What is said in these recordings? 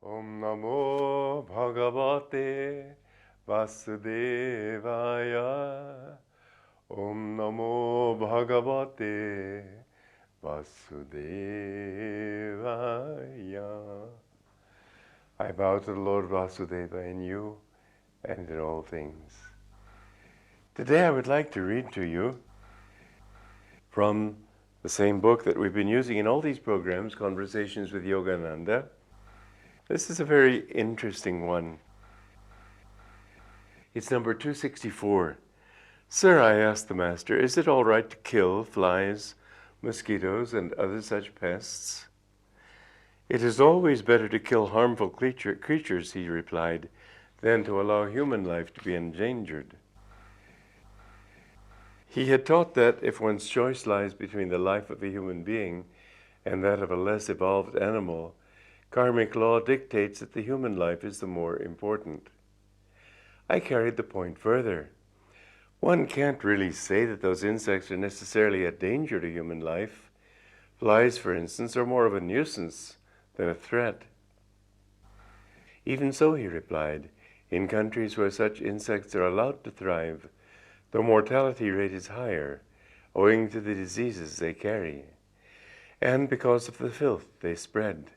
Om Namo Bhagavate Vasudevaya. Om Namo Bhagavate Vasudevaya. I bow to the Lord Vasudeva in you and in all things. Today I would like to read to you from the same book that we've been using in all these programs, Conversations with Yogananda. This is a very interesting one. It's number 264. Sir, I asked the Master, is it all right to kill flies, mosquitoes, and other such pests? It is always better to kill harmful creatures, he replied, than to allow human life to be endangered. He had taught that if one's choice lies between the life of a human being and that of a less evolved animal, karmic law dictates that the human life is the more important. I carried the point further. One can't really say that those insects are necessarily a danger to human life. Flies, for instance, are more of a nuisance than a threat. Even so, he replied, in countries where such insects are allowed to thrive, the mortality rate is higher, owing to the diseases they carry, and because of the filth they spread.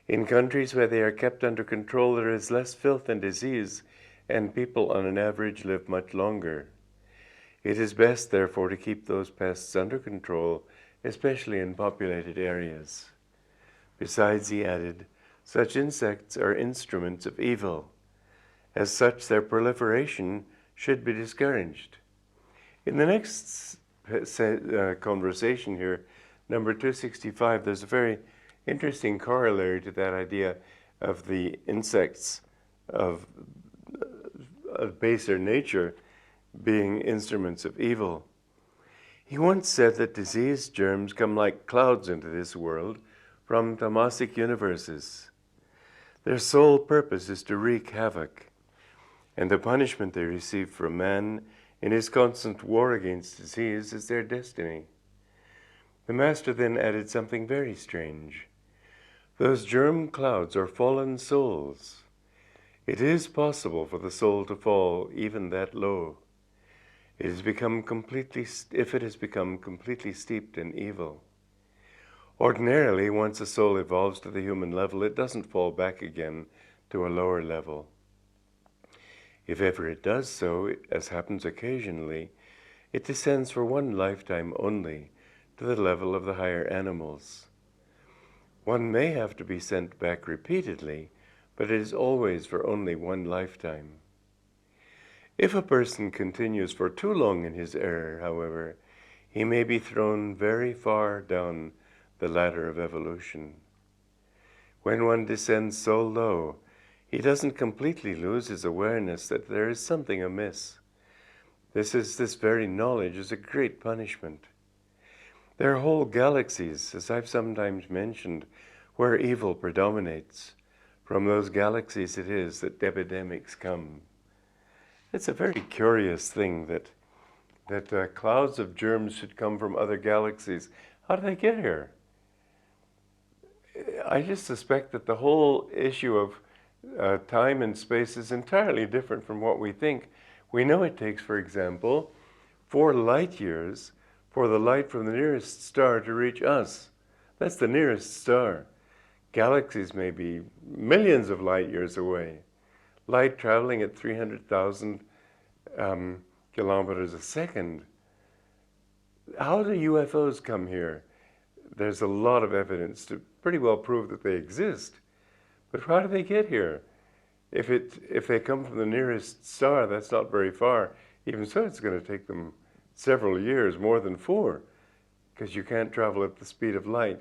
In countries where they are kept under control, there is less filth and disease, and people on an average live much longer. It is best, therefore, to keep those pests under control, especially in populated areas. Besides, he added, such insects are instruments of evil. As such, their proliferation should be discouraged. In the next conversation here, number 265, there's a very interesting corollary to that idea of the insects of baser nature being instruments of evil. He once said that disease germs come like clouds into this world from tamasic universes. Their sole purpose is to wreak havoc, and the punishment they receive from man in his constant war against disease is their destiny. The Master then added something very strange. Those germ clouds are fallen souls. It is possible for the soul to fall even that low. If it has become completely steeped in evil. Ordinarily, once a soul evolves to the human level, it doesn't fall back again to a lower level. If ever it does so, as happens occasionally, it descends for one lifetime only to the level of the higher animals. One may have to be sent back repeatedly, but it is always for only one lifetime. If a person continues for too long in his error, however, he may be thrown very far down the ladder of evolution. When one descends so low, he doesn't completely lose his awareness that there is something amiss. This very knowledge is a great punishment. There are whole galaxies, as I've sometimes mentioned, where evil predominates. From those galaxies it is that epidemics come. It's a very curious thing that clouds of germs should come from other galaxies. How do they get here? I just suspect that the whole issue of time and space is entirely different from what we think. We know it takes, for example, 4 light years for the light from the nearest star to reach us. That's the nearest star. Galaxies may be millions of light years away. Light traveling at 300,000 kilometers a second. How do UFOs come here? There's a lot of evidence to pretty well prove that they exist. But how do they get here? If they come from the nearest star, that's not very far. Even so, it's going to take them several years, more than 4, because you can't travel at the speed of light.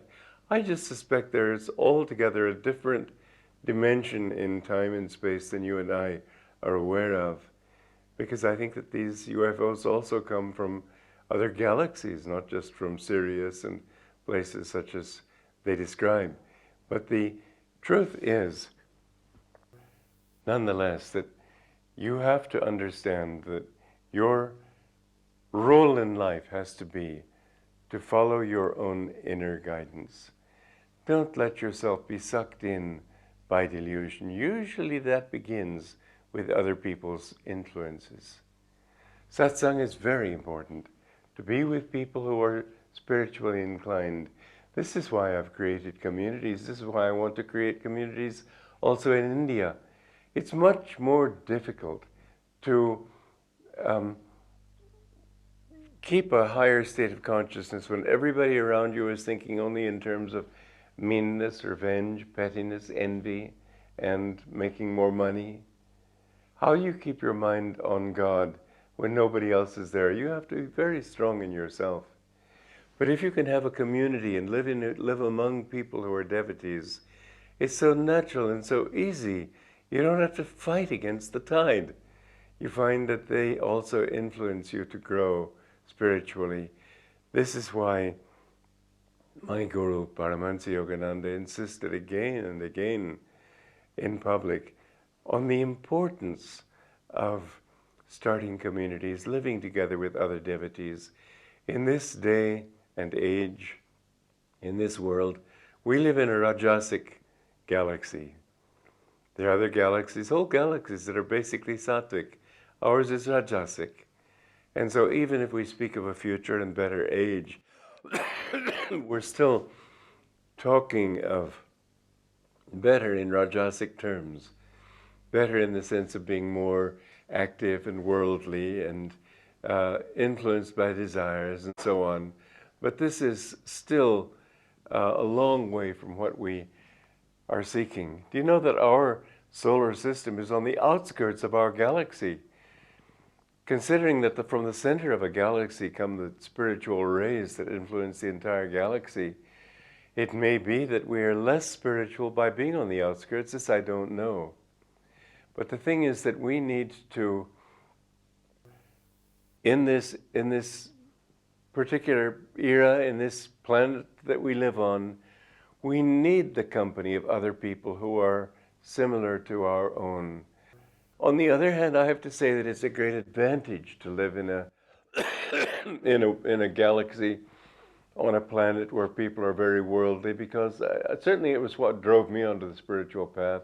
I just suspect there is altogether a different dimension in time and space than you and I are aware of, because I think that these UFOs also come from other galaxies, not just from Sirius and places such as they describe. But the truth is, nonetheless, that you have to understand that your role in life has to be to follow your own inner guidance. Don't let yourself be sucked in by delusion. Usually that begins with other people's influences. Satsang is very important, to be with people who are spiritually inclined. This is why I've created communities. This is why I want to create communities also in India. It's much more difficult to keep a higher state of consciousness when everybody around you is thinking only in terms of meanness, revenge, pettiness, envy, and making more money. How you keep your mind on God when nobody else is there? You have to be very strong in yourself. But if you can have a community and live among people who are devotees, it's so natural and so easy. You don't have to fight against the tide. You find that they also influence you to grow spiritually. This is why my guru, Paramhansa Yogananda, insisted again and again in public on the importance of starting communities, living together with other devotees. In this day and age, in this world, we live in a Rajasic galaxy. There are other galaxies, whole galaxies that are basically sattvic. Ours is Rajasic. And so even if we speak of a future and better age, we're still talking of better in Rajasic terms, better in the sense of being more active and worldly and influenced by desires and so on. But this is still a long way from what we are seeking. Do you know that our solar system is on the outskirts of our galaxy? Considering that from the center of a galaxy come the spiritual rays that influence the entire galaxy, it may be that we are less spiritual by being on the outskirts. This I don't know. But the thing is that we need to, in this particular era, in this planet that we live on, we need the company of other people who are similar to our own. On the other hand, I have to say that it's a great advantage to live in a in a galaxy on a planet where people are very worldly, because certainly it was what drove me onto the spiritual path.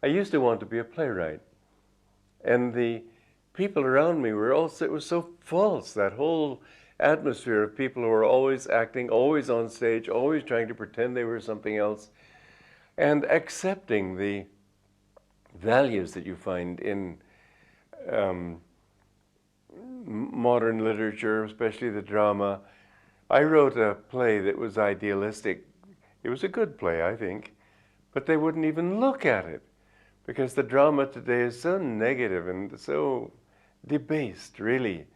I used to want to be a playwright, and the people around me were also, it was so false, that whole atmosphere of people who were always acting, always on stage, always trying to pretend they were something else, and accepting the values that you find in modern literature, especially the drama. I wrote a play that was idealistic. It was a good play, I think, but they wouldn't even look at it because the drama today is so negative and so debased, really.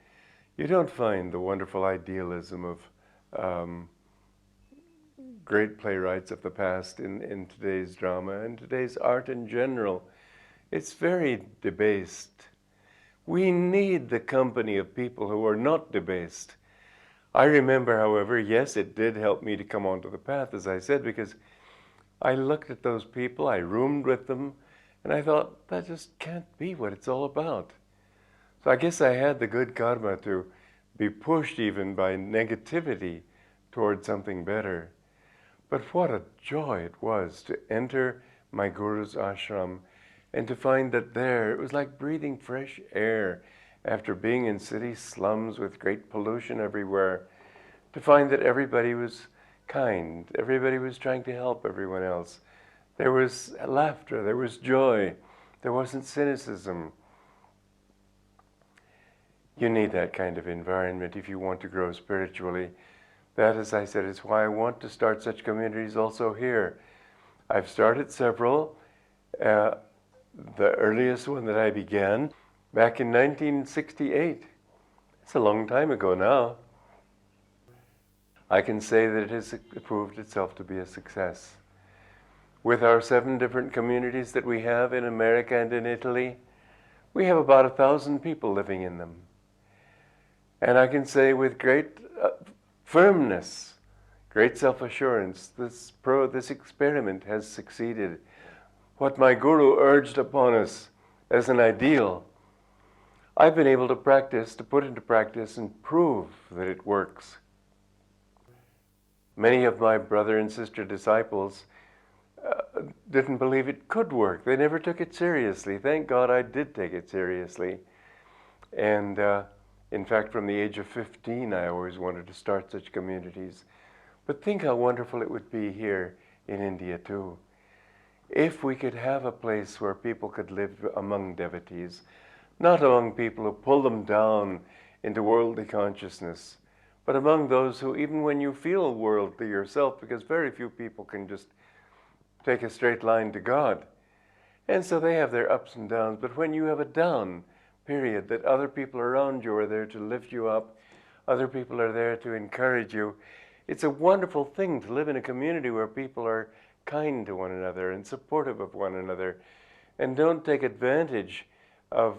You don't find the wonderful idealism of great playwrights of the past in today's drama and today's art in general. It's very debased. We need the company of people who are not debased. I remember, however, yes, it did help me to come onto the path, as I said, because I looked at those people, I roomed with them, and I thought, that just can't be what it's all about. So I guess I had the good karma to be pushed even by negativity towards something better. But what a joy it was to enter my guru's ashram and to find that there, it was like breathing fresh air after being in city slums with great pollution everywhere, to find that everybody was kind, everybody was trying to help everyone else. There was laughter, there was joy, there wasn't cynicism. You need that kind of environment if you want to grow spiritually. That, as I said, is why I want to start such communities also here. I've started several. The earliest one that I began back in 1968. It's a long time ago now. I can say that it has proved itself to be a success. With our 7 different communities that we have in America and in Italy, we have about 1,000 people living in them. And I can say with great firmness, great self-assurance, this experiment has succeeded. What my guru urged upon us as an ideal, I've been able to put into practice and prove that it works. Many of my brother and sister disciples didn't believe it could work. They never took it seriously. Thank God I did take it seriously. And in fact, from the age of 15, I always wanted to start such communities. But think how wonderful it would be here in India too. If we could have a place where people could live among devotees, not among people who pull them down into worldly consciousness, but among those who, even when you feel worldly yourself, because very few people can just take a straight line to God, and so they have their ups and downs, but when you have a down period, that other people around you are there to lift you up, other people are there to encourage you. It's a wonderful thing to live in a community where people are kind to one another and supportive of one another, and don't take advantage of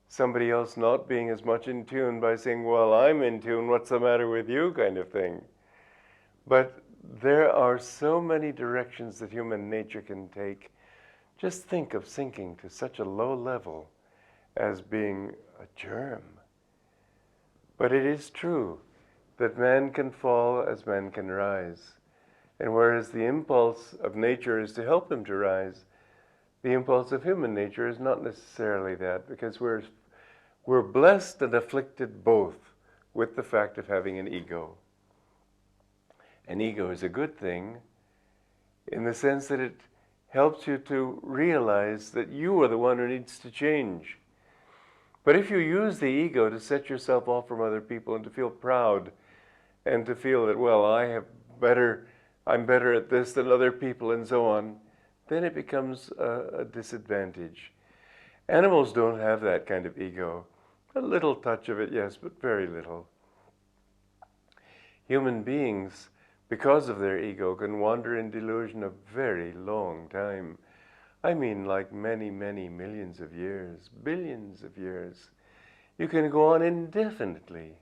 somebody else not being as much in tune by saying, well, I'm in tune, what's the matter with you, kind of thing. But there are so many directions that human nature can take. Just think of sinking to such a low level as being a germ. But it is true that man can fall as man can rise. And whereas the impulse of nature is to help him to rise, the impulse of human nature is not necessarily that, because we're blessed and afflicted both with the fact of having an ego. An ego is a good thing in the sense that it helps you to realize that you are the one who needs to change. But if you use the ego to set yourself off from other people and to feel proud and to feel that, well, I'm better at this than other people and so on, then it becomes a disadvantage. Animals don't have that kind of ego. A little touch of it, yes, but very little. Human beings, because of their ego, can wander in delusion a very long time. I mean, like many, many millions of years, billions of years. You can go on indefinitely.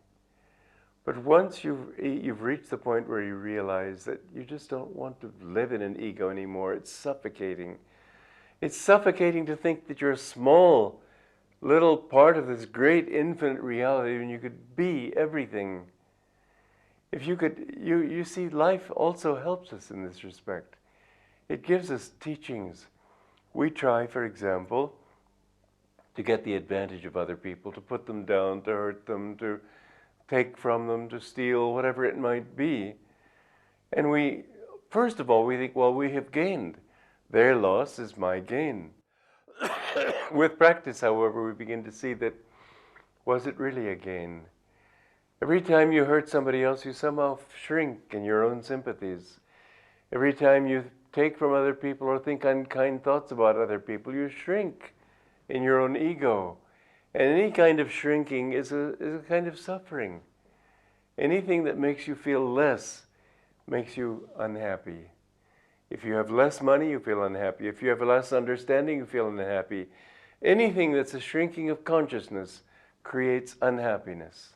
But once you've reached the point where you realize that you just don't want to live in an ego anymore, it's suffocating. It's suffocating to think that you're a small, little part of this great infinite reality when you could be everything. If you could, you see, life also helps us in this respect. It gives us teachings. We try, for example, to get the advantage of other people, to put them down, to hurt them, to take from them, to steal, whatever it might be. And first of all, we think, well, we have gained. Their loss is my gain. With practice, however, we begin to see that, was it really a gain? Every time you hurt somebody else, you somehow shrink in your own sympathies. Every time you take from other people or think unkind thoughts about other people, you shrink in your own ego. And any kind of shrinking is a kind of suffering. Anything that makes you feel less makes you unhappy. If you have less money, you feel unhappy. If you have less understanding, you feel unhappy. Anything that's a shrinking of consciousness creates unhappiness.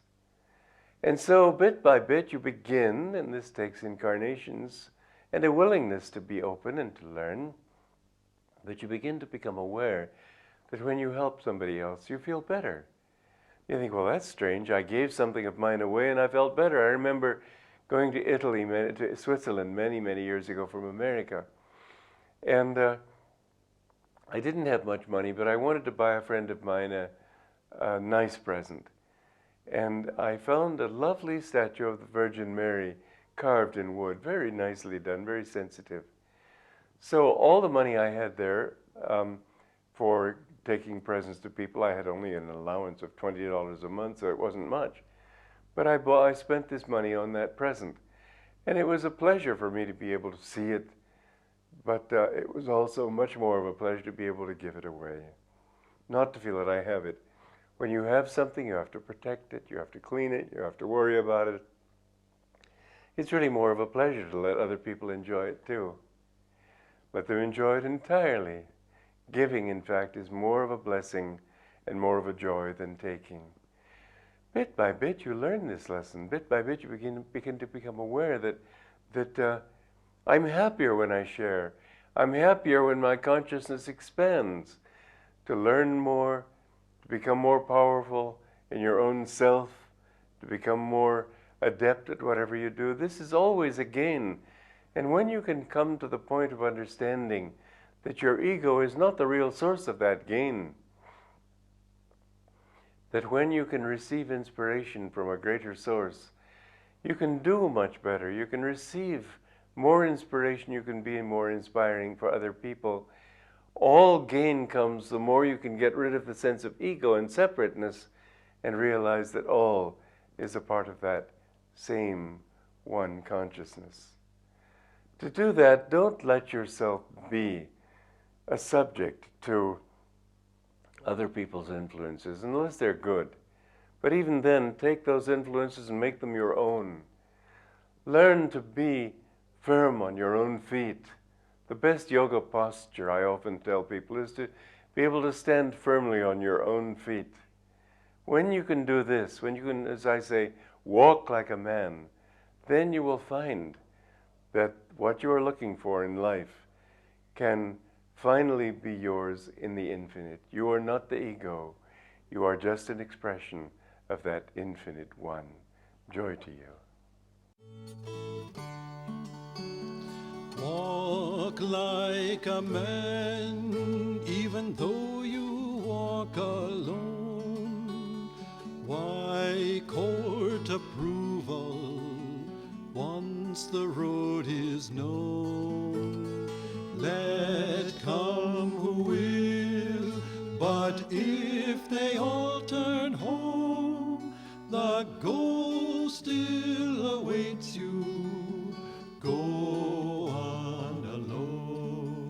And so, bit by bit, you begin, and this takes incarnations, and a willingness to be open and to learn, but you begin to become aware that when you help somebody else, you feel better. You think, well, that's strange. I gave something of mine away and I felt better. I remember going to Italy, to Switzerland many, many years ago from America. And I didn't have much money, but I wanted to buy a friend of mine a nice present. And I found a lovely statue of the Virgin Mary carved in wood, very nicely done, very sensitive. So all the money I had there for taking presents to people, I had only an allowance of $20 a month, so it wasn't much. But I spent this money on that present. And it was a pleasure for me to be able to see it, but it was also much more of a pleasure to be able to give it away, not to feel that I have it. When you have something, you have to protect it, you have to clean it, you have to worry about it. It's really more of a pleasure to let other people enjoy it too. Let them enjoy it entirely. Giving, in fact, is more of a blessing and more of a joy than taking. Bit by bit, you learn this lesson. Bit by bit, you begin to become aware that I'm happier when I share. I'm happier when my consciousness expands. To learn more, to become more powerful in your own self, to become more adept at whatever you do. This is always a gain. And when you can come to the point of understanding that your ego is not the real source of that gain, that when you can receive inspiration from a greater source, you can do much better. You can receive more inspiration. You can be more inspiring for other people. All gain comes the more you can get rid of the sense of ego and separateness and realize that all is a part of that same one consciousness. To do that, don't let yourself be a subject to other people's influences, unless they're good. But even then, take those influences and make them your own. Learn to be firm on your own feet. The best yoga posture, I often tell people, is to be able to stand firmly on your own feet. When you can do this, when you can, as I say, walk like a man, then you will find that what you are looking for in life can finally be yours in the infinite. You are not the ego. You are just an expression of that infinite one. Joy to you. Walk like a man, even though you walk alone. Why court approval once the road is known? Let come who will, but if they all turn home, the goal still awaits you. Go on alone.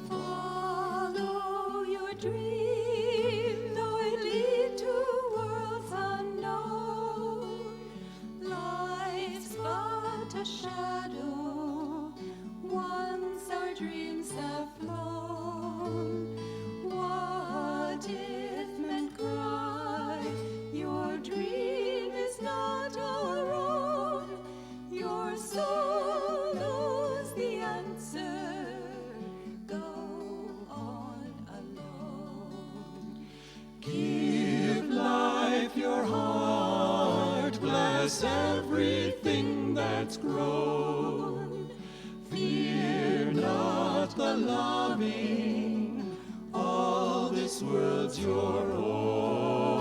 Follow your dream, though it lead to worlds unknown. Life's but a shadow, once our dreams have flown. What if men cry, your dream is not our own? Your soul knows the answer. Go on alone. Give life your heart, bless everything that's grown. Fear not the loving, all this world's your own.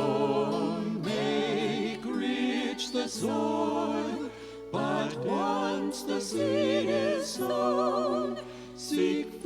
Make rich the soil, but once the seed is sown, seek